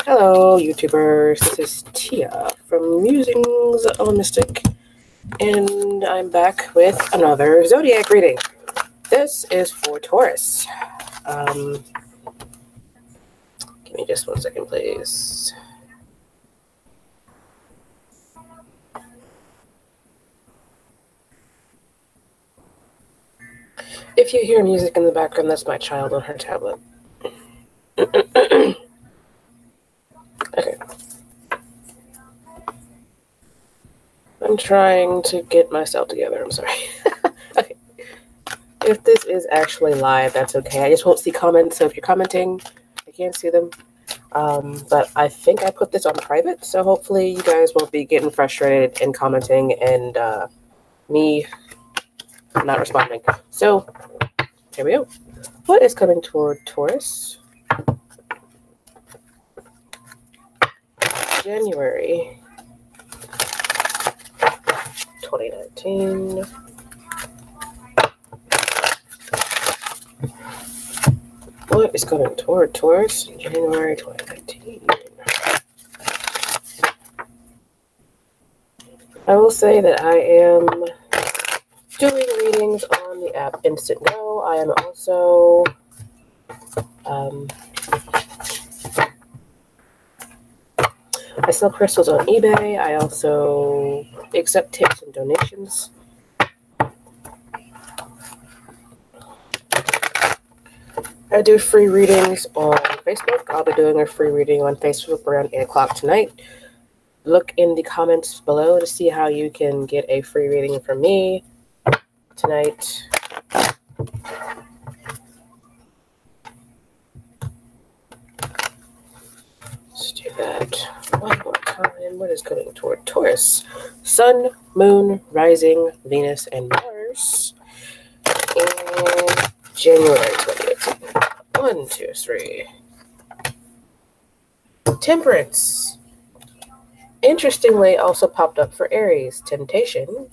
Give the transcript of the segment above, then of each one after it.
Hello, YouTubers. This is Tia from Musings of a Mystic, and I'm back with another zodiac reading. This is for Taurus. Give me just 1 second, please. If you hear music in the background, that's my child on her tablet. Okay. I'm trying to get myself together. I'm sorry. Okay. If this is actually live, that's okay. I just won't see comments, so if you're commenting, I can't see them. But I think I put this on private, so hopefully you guys won't be getting frustrated and commenting and me not responding. So, here we go. What is coming toward Taurus? January 2019. What is coming toward Taurus in January 2019? I will say that I am doing readings on the app Instant Go. I am also I sell crystals on eBay. I also accept tips and donations. I do free readings on Facebook. I'll be doing a free reading on Facebook around 8 o'clock tonight. Look in the comments below to see how you can get a free reading from me tonight. Let's do that one more time. What is coming toward Taurus? Sun, Moon, Rising, Venus, and Mars. And January 2018. 1, 2, 3. Temperance. Interestingly, also popped up for Aries. Temptation,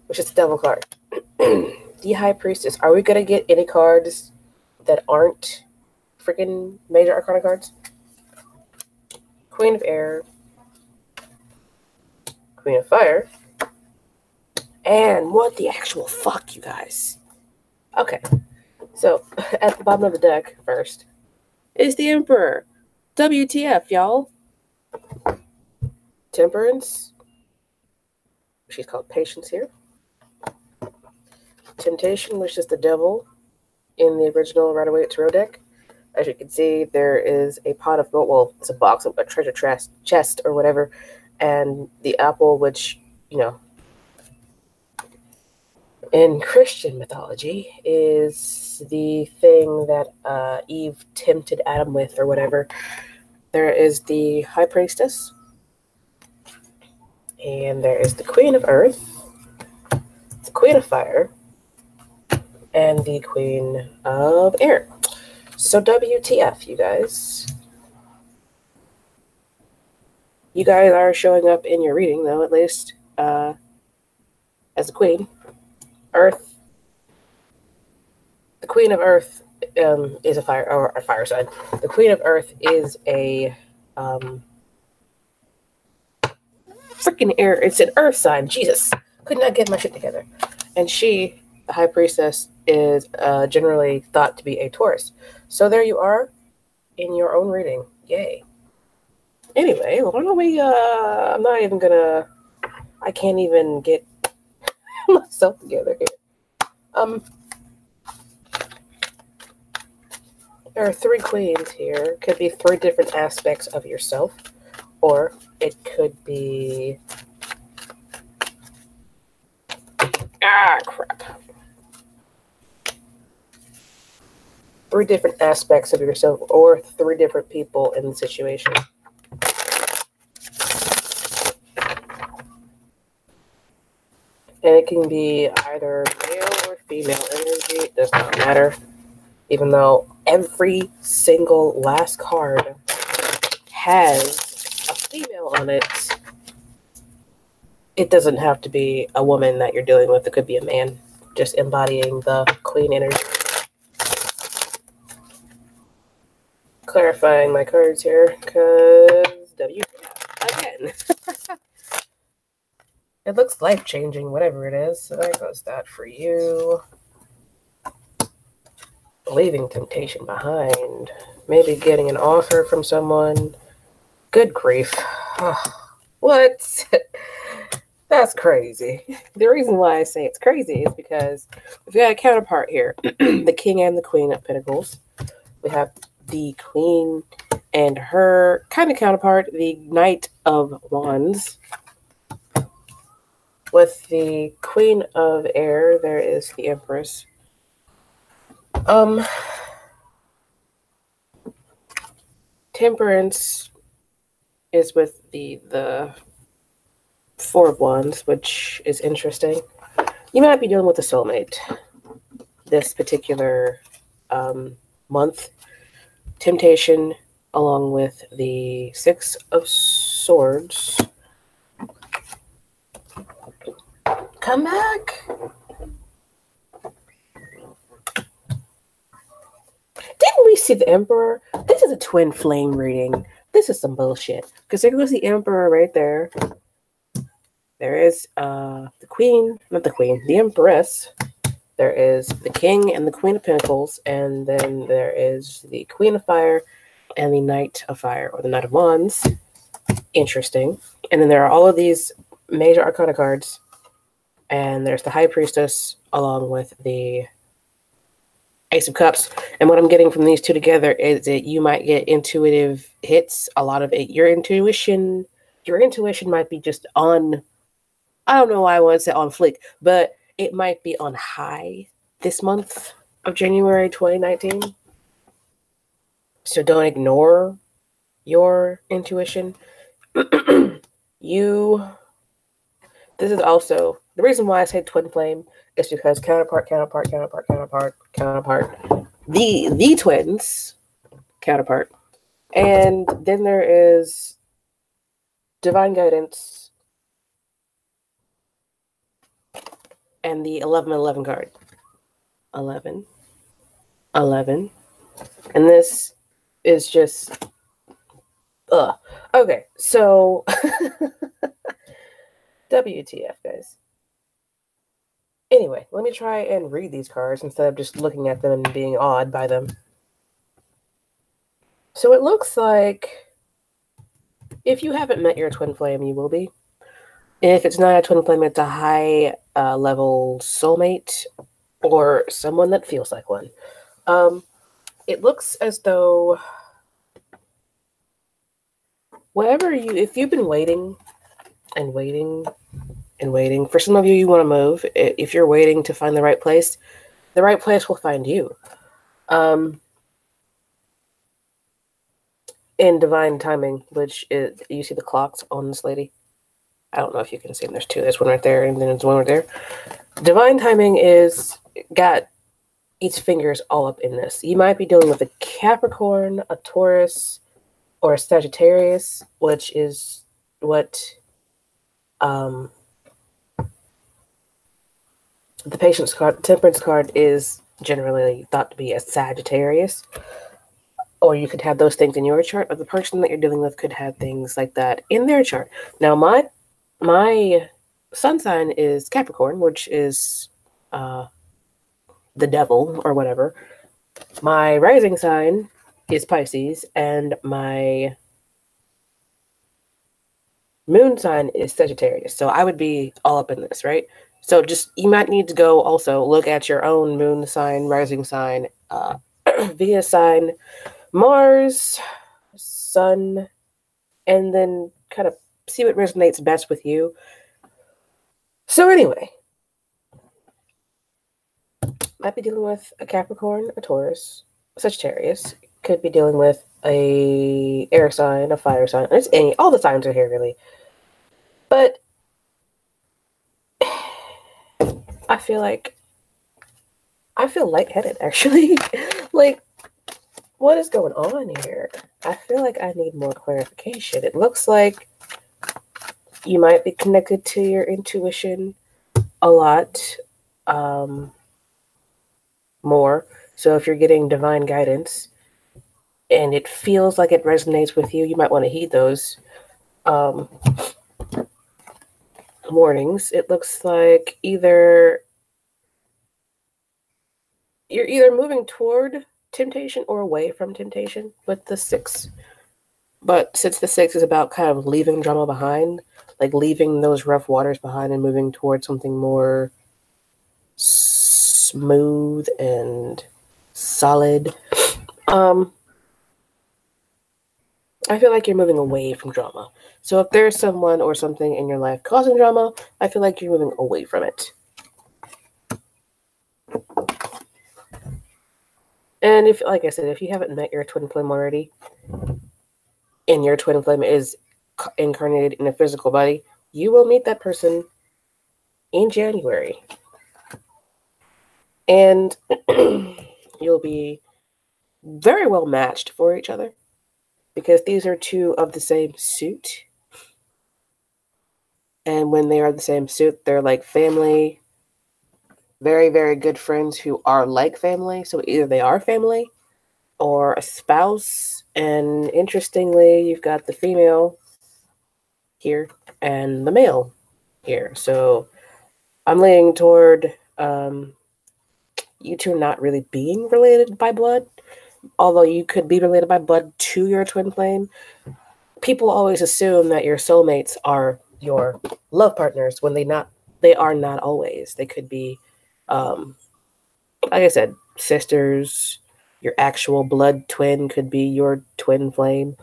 which is the Devil card. The High Priestess. Are we going to get any cards that aren't freaking major arcana cards? Queen of Air. Queen of Fire. And what the actual fuck, you guys? Okay. So, at the bottom of the deck, first, is the Emperor. WTF, y'all? Temperance. She's called Patience here. Temptation, which is the Devil in the original Rider-Waite Tarot deck. As you can see, there is a pot of gold. Well, it's a box of a treasure chest or whatever. And the apple, which, you know, in Christian mythology, is the thing that Eve tempted Adam with or whatever. There is the High Priestess. And there is the Queen of Earth, the Queen of Fire, and the Queen of Air. So WTF, you guys. You guys are showing up in your reading, though, at least, as a Queen. Earth. The Queen of Earth is a fire sign. The Queen of Earth is a freaking air. It's an earth sign. Jesus. Could not get my shit together. And she, the High Priestess, is generally thought to be a Taurus. So there you are in your own reading. Yay. Anyway, why don't we, I'm not even gonna, I can't even get myself together here. There are 3 queens here. Could be 3 different aspects of yourself. Or it could be... Ah, crap. 3 different aspects of yourself or 3 different people in the situation. And it can be either male or female energy. It does not matter. Even though every single last card has a female on it, it doesn't have to be a woman that you're dealing with. It could be a man, just embodying the queen energy. clarifying my cards here, because WTF again. It looks life-changing, whatever it is. So there goes that for you. Leaving temptation behind. Maybe getting an offer from someone. Good grief. What? That's crazy. The reason why I say it's crazy is because we've got a counterpart here. The King and the Queen of Pentacles. We have the Queen and her kind of counterpart, the Knight of Wands. With the Queen of Air, there is the Empress. Temperance is with the Four of Wands, which is interesting. You might be dealing with a soulmate this particular month. Temptation, along with the Six of Swords. Come back. Didn't we see the Emperor? This is a twin flame reading. This is some bullshit. Because there goes the Emperor right there. There is the Queen, not the Queen, the Empress. There is the King and the Queen of Pentacles. And then there is the Queen of Fire and the Knight of Fire, or the Knight of Wands. Interesting. And then there are all of these major arcana cards. And there's the High Priestess along with the Ace of Cups. And what I'm getting from these two together is that you might get intuitive hits. A lot of it, your intuition might be just on, I don't know why I want to say on fleek, but it might be on high this month of January 2019. So don't ignore your intuition. This is also the reason why I say twin flame is because counterpart. The twins counterpart. And then there is divine guidance and the 1111 card. 11. And this is just okay, so WTF, guys. Anyway, let me try and read these cards instead of just looking at them and being awed by them. So it looks like if you haven't met your twin flame, you will be. If it's not a twin flame, it's a high level soulmate or someone that feels like one. It looks as though if you've been waiting and waiting and waiting, for some of you, you want to move. If you're waiting to find the right place will find you. In divine timing, which is, you see the clocks on this lady? I don't know if you can see them. There's two. There's one right there, and then there's one right there. Divine timing is got its fingers all up in this. You might be dealing with a Capricorn, a Taurus, or a Sagittarius, which is what the Patience card, the Temperance card, is generally thought to be a Sagittarius. Or you could have those things in your chart, or the person that you're dealing with could have things like that in their chart. Now, my sun sign is Capricorn, which is the devil or whatever. My rising sign is Pisces, and my moon sign is Sagittarius. So I would be all up in this, right? So just, you might need to go also look at your own moon sign, rising sign, Venus sign, Mars, Sun, and then kind of see what resonates best with you. So anyway, might be dealing with a Capricorn, a Taurus, a Sagittarius. Could be dealing with a air sign, a fire sign. It's all the signs are here, really. But I feel lightheaded, actually. Like, what is going on here? I feel like I need more clarification. It looks like you might be connected to your intuition a lot more. So if you're getting divine guidance, and it feels like it resonates with you, you might want to heed those warnings. It looks like you're either moving toward temptation or away from temptation with the 6. But since the 6 is about kind of leaving drama behind, like leaving those rough waters behind and moving towards something more smooth and solid, I feel like you're moving away from drama. So if there's someone or something in your life causing drama, I feel like you're moving away from it. And if, like I said, if you haven't met your twin flame already, and your twin flame is incarnated in a physical body, you will meet that person in January. And you'll be very well matched for each other because these are 2 of the same suit. And when they are the same suit, they're like family, very, very good friends who are like family. So either they are family or a spouse. And interestingly, you've got the female here and the male here. So I'm leaning toward you 2 not really being related by blood, although you could be related by blood to your twin flame. People always assume that your soulmates are your love partners when they are not always. They could be, like I said, sisters. Your actual blood twin could be your twin flame.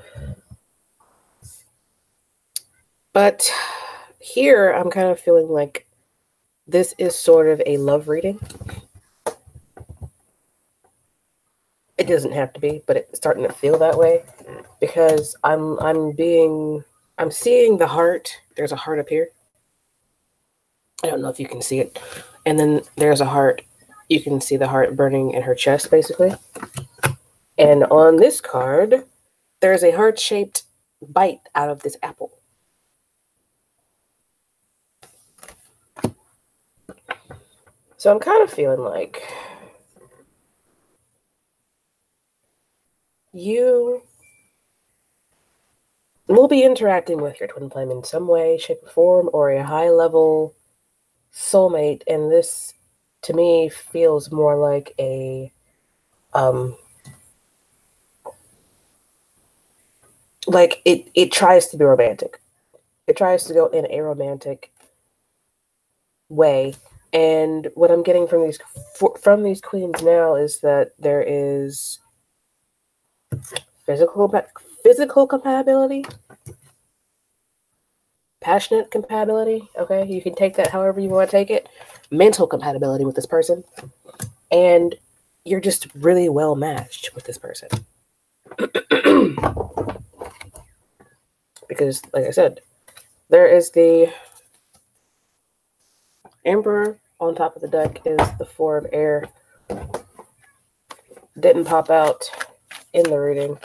But here, I'm kind of feeling like this is sort of a love reading. It doesn't have to be, but it's starting to feel that way because I'm seeing the heart. There's a heart up here. I don't know if you can see it. And then there's a heart. You can see the heart burning in her chest, basically. And on this card, there's a heart-shaped bite out of this apple. So I'm kind of feeling like you will be interacting with your twin flame in some way, shape, or form, or a high-level soulmate. And this, to me, feels more like a like it tries to be romantic. It tries to go in a romantic way. And what I'm getting from these queens now is that there is physical compatibility, passionate compatibility. Okay, you can take that however you want to take it. Mental compatibility with this person, and you're just really well matched with this person. Because, like I said, there is the Emperor. On top of the deck is the 4 of air. Didn't pop out in the reading.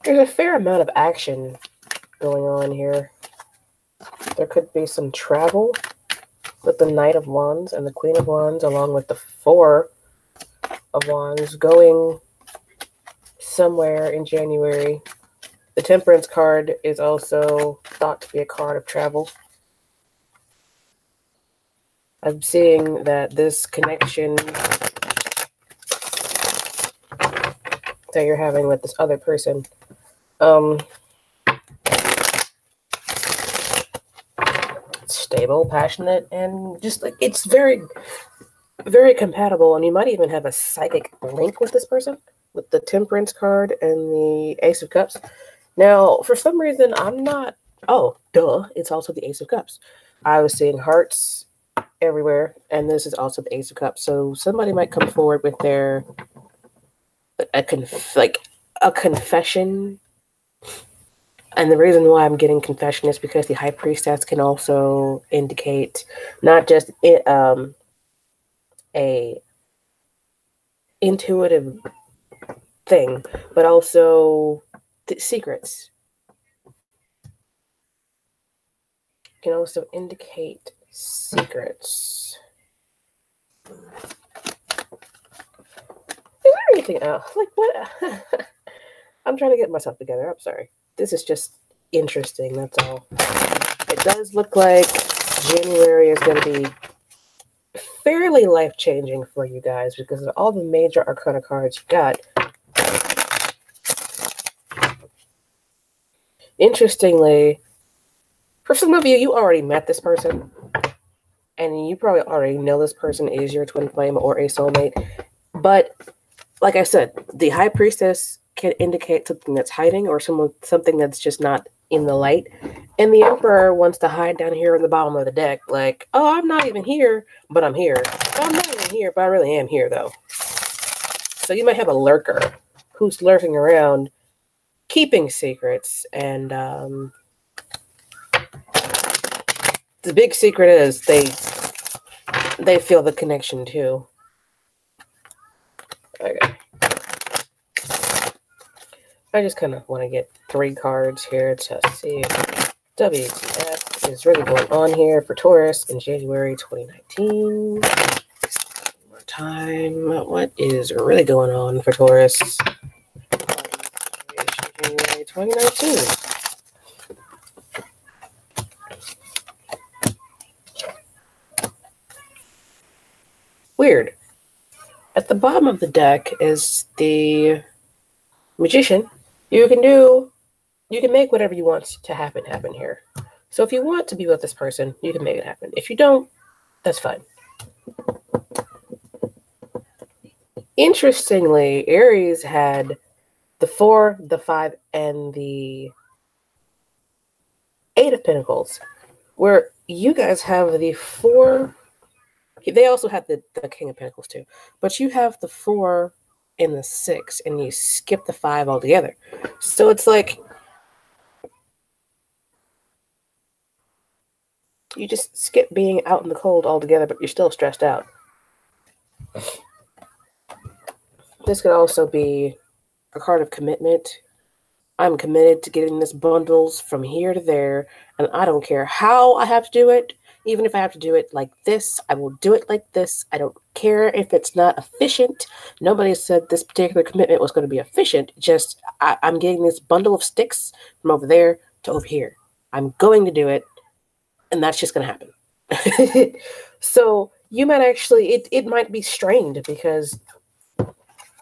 There's a fair amount of action going on here. There could be some travel with the Knight of Wands and the Queen of Wands, along with the 4 of Wands, going somewhere in January. The Temperance card is also thought to be a card of travel. I'm seeing that this connection that you're having with this other person, stable, passionate, and just like it's very, very compatible. And you might even have a psychic link with this person with the Temperance card and the Ace of Cups. Now, for some reason, I'm not. Oh, duh! It's also the Ace of Cups. I was seeing hearts everywhere, and this is also the Ace of Cups. So somebody might come forward with their a confession. And the reason why I'm getting confession is because the High Priestess can also indicate not just a intuitive thing, but also secrets. Can also indicate secrets. something else. Like, what? I'm trying to get myself together. I'm sorry. This is just interesting, that's all. It does look like January is going to be fairly life-changing for you guys because of all the major arcana cards you got. Interestingly, for some of you, you already met this person. And you probably already know this person is your twin flame or a soulmate. But, like I said, the High Priestess can indicate something that's hiding or something that's just not in the light. And the Emperor wants to hide down here in the bottom of the deck. Like, oh, I'm not even here, but I'm here. Oh, I'm not even here, but I really am here, though. So you might have a lurker who's lurking around, keeping secrets. And the big secret is they feel the connection, too. Okay. I just kind of want to get 3 cards here to see if WTF is really going on here for Taurus in January 2019. One more time. What is really going on for Taurus in January 2019? Weird. At the bottom of the deck is the Magician. You can make whatever you want to happen here. So if you want to be with this person, you can make it happen. If you don't, that's fine. Interestingly, Aries had the 4, the 5, and the 8 of Pentacles, where you guys have the 4. They also have the King of Pentacles too, but you have the 4 and the 6, and you skip the 5 altogether. So it's like you just skip being out in the cold altogether, but you're still stressed out. This could also be a card of commitment. I'm committed to getting this bundles from here to there, and I don't care how I have to do it. Even if I have to do it like this, I will do it like this. I don't care if it's not efficient. Nobody said this particular commitment was going to be efficient. Just, I'm getting this bundle of sticks from over there to over here. I'm going to do it, and that's just going to happen. So you might actually, it might be strained because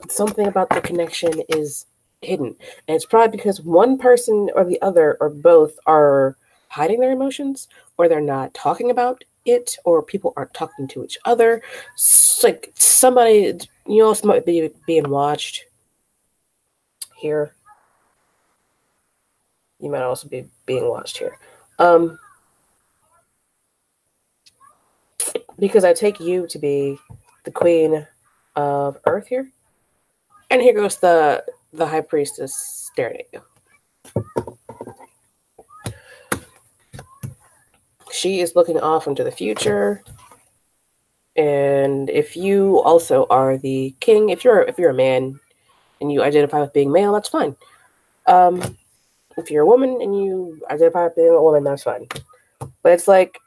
something about the connection is hidden. And it's probably because one person or the other or both are hiding their emotions, or they're not talking about it, or people aren't talking to each other. It's like somebody, you also might be being watched here. You might also be being watched here. Because I take you to be the Queen of Earth here. And here goes the High Priestess staring at you. She is looking off into the future. And if you also are the king, if you're a man and you identify with being male, that's fine. If you're a woman and you identify with being a woman, that's fine. But it's like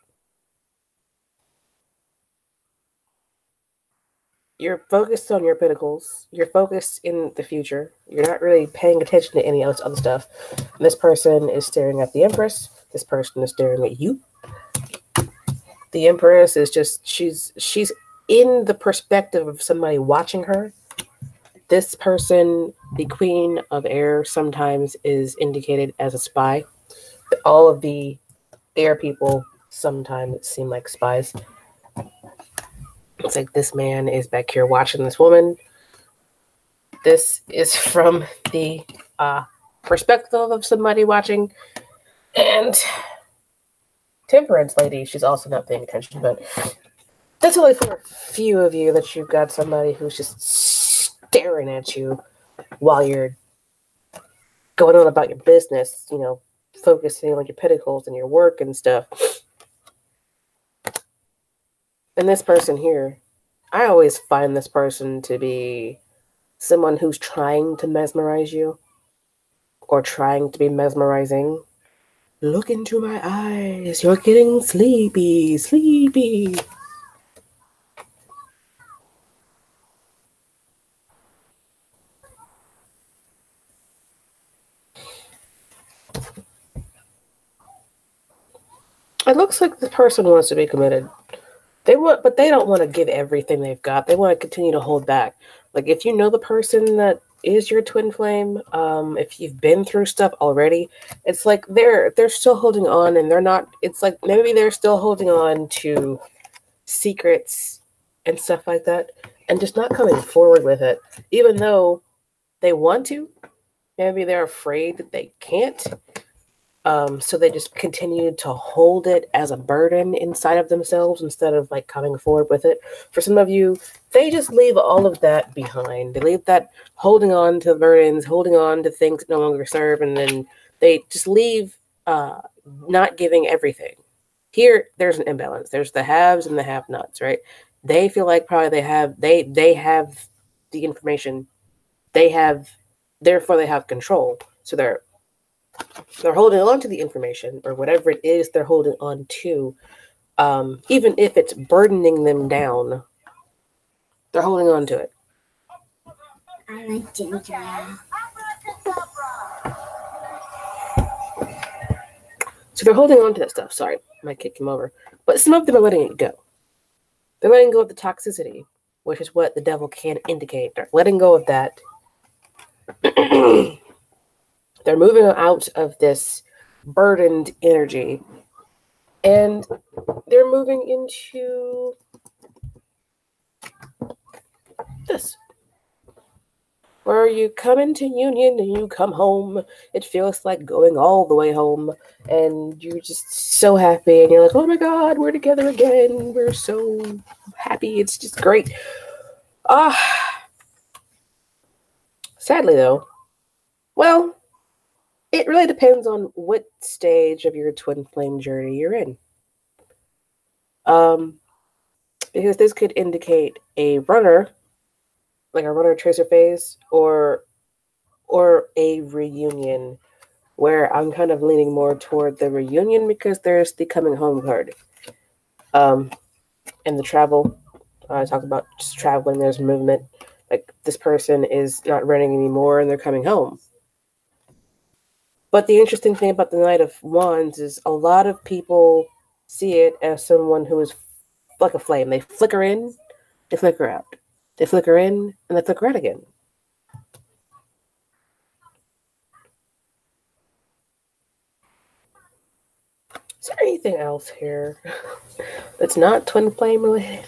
you're focused on your pinnacles. You're focused in the future. You're not really paying attention to any other stuff. And this person is staring at the Empress. This person is staring at you. The Empress is just, she's in the perspective of somebody watching her. This person, the Queen of Air, sometimes is indicated as a spy. All of the air people sometimes seem like spies. It's like this man is back here watching this woman. This is from the perspective of somebody watching. And Temperance lady, she's also not paying attention, but that's only for a few of you that you've got somebody who's just staring at you while you're going on about your business, you know, focusing on your pinnacles and your work and stuff. And this person here, I always find this person to be someone who's trying to mesmerize you or trying to be mesmerizing. Look into my eyes. You're getting sleepy, sleepy. It looks like the person wants to be committed. But they don't want to give everything they've got. They want to continue to hold back. Like if you know the person that is your twin flame, if you've been through stuff already, it's like they're still holding on, and they're not. It's like maybe they're still holding on to secrets and stuff like that, and just not coming forward with it, even though they want to. Maybe they're afraid that they can't. So they just continue to hold it as a burden inside of themselves instead of like coming forward with it. For some of you, they just leave all of that behind. They leave that holding on to burdens, holding on to things that no longer serve, and then they just leave not giving everything. Here, there's an imbalance. There's the haves and the have-nots, right? They feel like probably they have the information. Therefore they have control. So they're holding on to the information or whatever it is they're holding on to, even if it's burdening them down, they're holding on to it. I like ginger. So they're holding on to that stuff. Sorry, my kid came over. But some of them are letting it go. They're letting go of the toxicity, which is what the devil can indicate. They're letting go of that. They're moving out of this burdened energy, and they're moving into this, where you come into union and you come home. It feels like going all the way home, and you're just so happy, and you're like, oh my God, we're together again. We're so happy. It's just great. Sadly though, well, it really depends on what stage of your twin flame journey you're in. Because this could indicate a runner, like a runner tracer phase, or a reunion, where I'm kind of leaning more toward the reunion because there's the coming home card. And the travel, I talked about just traveling, there's movement. Like this person is not running anymore and they're coming home. But the interesting thing about the Knight of Wands is a lot of people see it as someone who is like a flame. They flicker in, they flicker out. They flicker in, and they flicker out again. Is there anything else here that's not twin flame related?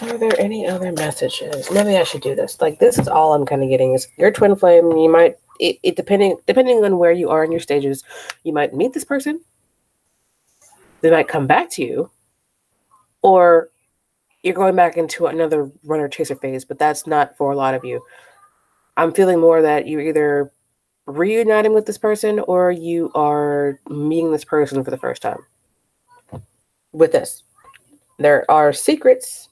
Are there any other messages? Maybe I should do this. Like, this is all I'm kind of getting is your twin flame. You might, it depending on where you are in your stages, you might meet this person. They might come back to you, or you're going back into another runner chaser phase, but that's not for a lot of you. I'm feeling more that you're either reuniting with this person or you are meeting this person for the first time. With this, there are secrets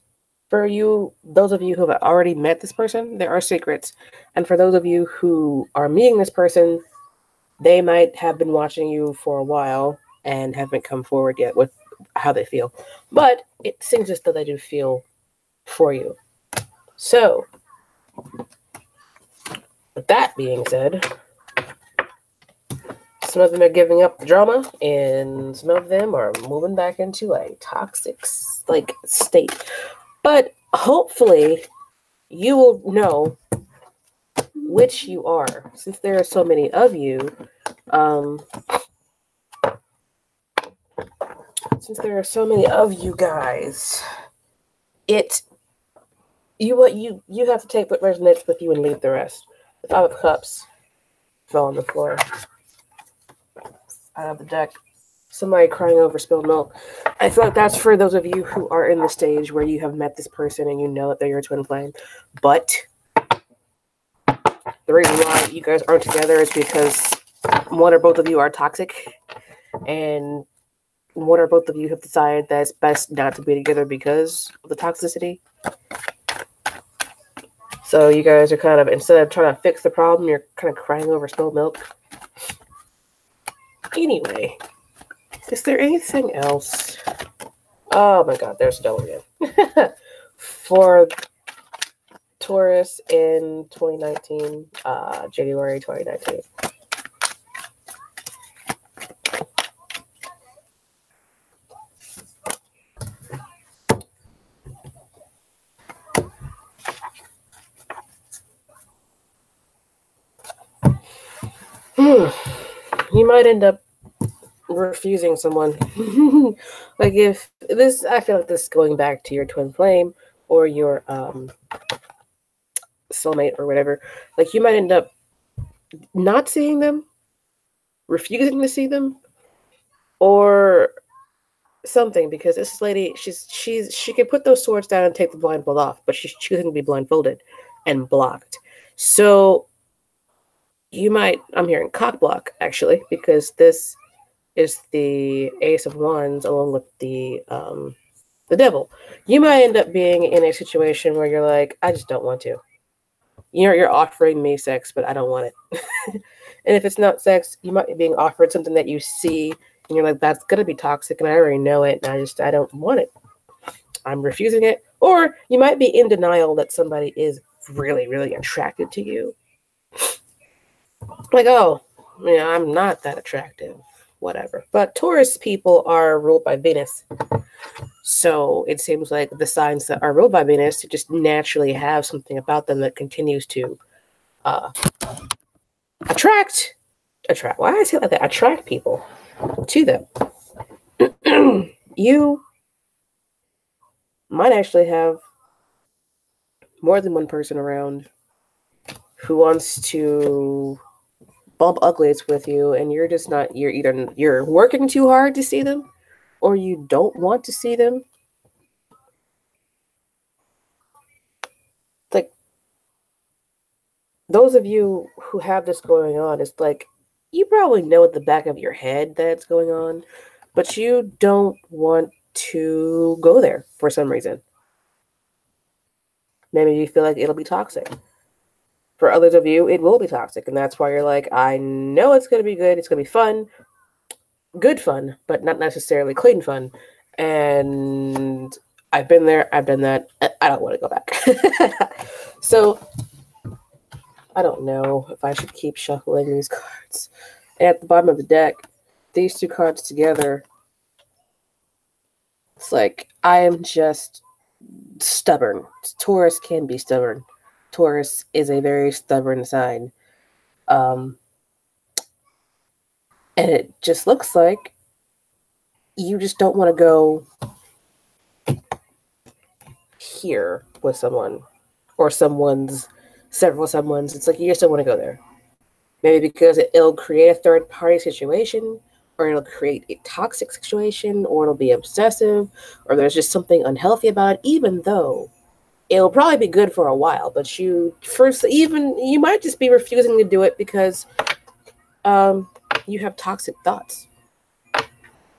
for you, those of you who have already met this person. There are secrets, and for those of you who are meeting this person, they might have been watching you for a while and haven't come forward yet with how they feel, but it seems as though they do feel for you. So with that being said, some of them are giving up the drama, and some of them are moving back into a toxic state. But hopefully you will know which you are, since there are so many of you. Since there are so many of you guys, you have to take what resonates with you and leave the rest. The Five of Cups fell on the floor out of the deck. Somebody crying over spilled milk. I feel like that's for those of you who are in the stage where you have met this person and you know that they're your twin flame. But the reason why you guys aren't together is because one or both of you are toxic, and one or both of you have decided that it's best not to be together because of the toxicity. So you guys are kind of, instead of trying to fix the problem, you're kind of crying over spilled milk. Anyway, is there anything else? Oh my God, there's a devil again. For Taurus in 2019, January 2019. You might end up refusing someone. Like if this, I feel like this is going back to your twin flame or your soulmate or whatever. Like you might end up not seeing them, refusing to see them, or something, because this lady, she can put those swords down and take the blindfold off, but she's choosing to be blindfolded and blocked. So you might, I'm hearing cock block actually, because this is the Ace of Wands along with the devil. You might end up being in a situation where you're like, I just don't want to. You're offering me sex, but I don't want it. And if it's not sex, you might be being offered something that you see and you're like, that's gonna be toxic and I already know it and I don't want it. I'm refusing it. Or you might be in denial that somebody is really, really attracted to you. Like, oh, yeah, I'm not that attractive. Whatever. But Taurus people are ruled by Venus. So it seems like the signs that are ruled by Venus just naturally have something about them that continues to attract. Why did I say it like that? Attract people to them. You might actually have more than one person around who wants to bump uglies with you, and you're just not, you're working too hard to see them, or you don't want to see them. Like, those of you who have this going on, it's like, you probably know at the back of your head that it's going on, but you don't want to go there for some reason. Maybe you feel like it'll be toxic. For others of you, it will be toxic, and that's why you're like, I know it's going to be good, it's going to be fun, good fun, but not necessarily clean fun. And I've been there, I've done that, I don't want to go back. So I don't know if I should keep shuffling these cards. And at the bottom of the deck, these two cards together, it's like, I am just stubborn. Taurus can be stubborn. Taurus is a very stubborn sign. And it just looks like you just don't want to go here with someone or several someone's. It's like you just don't want to go there. Maybe because it'll create a third party situation, or it'll create a toxic situation, or it'll be obsessive, or there's just something unhealthy about it, even though it'll probably be good for a while. But you might just be refusing to do it because you have toxic thoughts.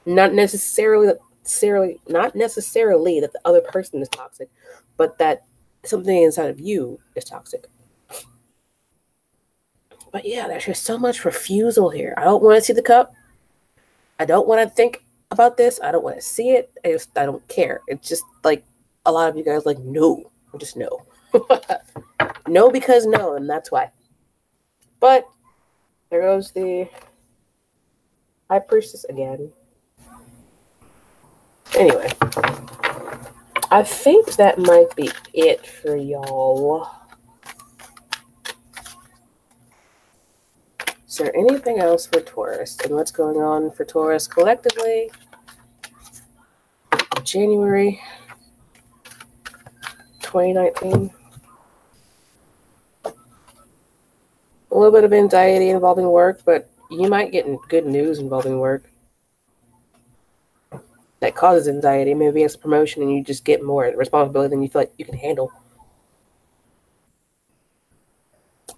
Not necessarily that the other person is toxic, but that something inside of you is toxic. But yeah, there's just so much refusal here. I don't want to see the cup. I don't want to think about this. I don't want to see it. I don't care. It's just like a lot of you guys like, no. Just no. No because no, and that's why. But there goes the High Priestess again. Anyway, I think that might be it for y'all. Is there anything else for Taurus and what's going on for Taurus collectively? January 2019. A little bit of anxiety involving work, but you might get good news involving work that causes anxiety. Maybe it's a promotion and you just get more responsibility than you feel like you can handle.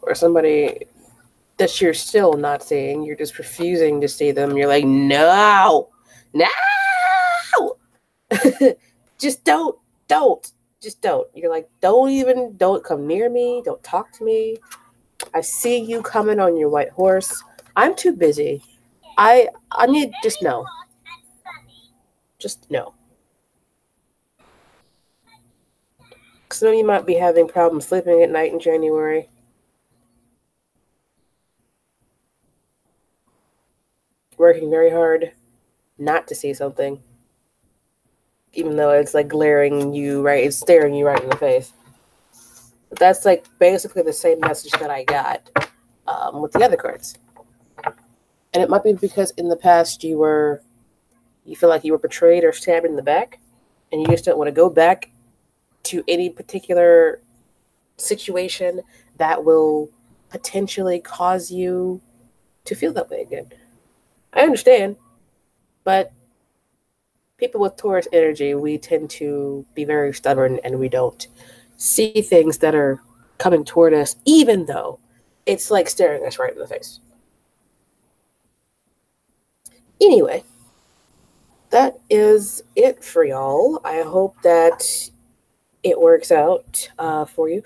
Or somebody that you're still not seeing, you're just refusing to see them. You're like, no. Just don't. Just don't. You're like, don't come near me. Don't talk to me. I see you coming on your white horse. I'm too busy. I need, just no. Just no. Some of you might be having problems sleeping at night in January. Working very hard not to see something. Even though it's like glaring you right, it's staring you right in the face. But that's like basically the same message that I got with the other cards. And it might be because in the past you feel like you were betrayed or stabbed in the back, and you just don't want to go back to any particular situation that will potentially cause you to feel that way again. I understand, but people with Taurus energy, we tend to be very stubborn and we don't see things that are coming toward us, even though it's like staring us right in the face. Anyway, that is it for y'all. I hope that it works out for you.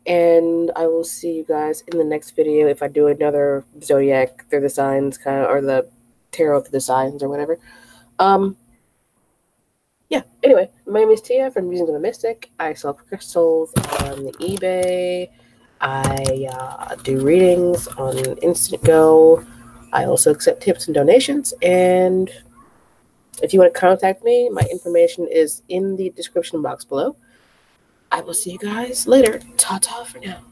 And I will see you guys in the next video if I do another zodiac through the signs kind of, or the tarot through the signs or whatever. Yeah, anyway, my name is Tia from Musings of a Mystic. I sell crystals on eBay. I do readings on Instant Go. I also accept tips and donations. And if you want to contact me, my information is in the description box below. I will see you guys later. Ta-ta for now.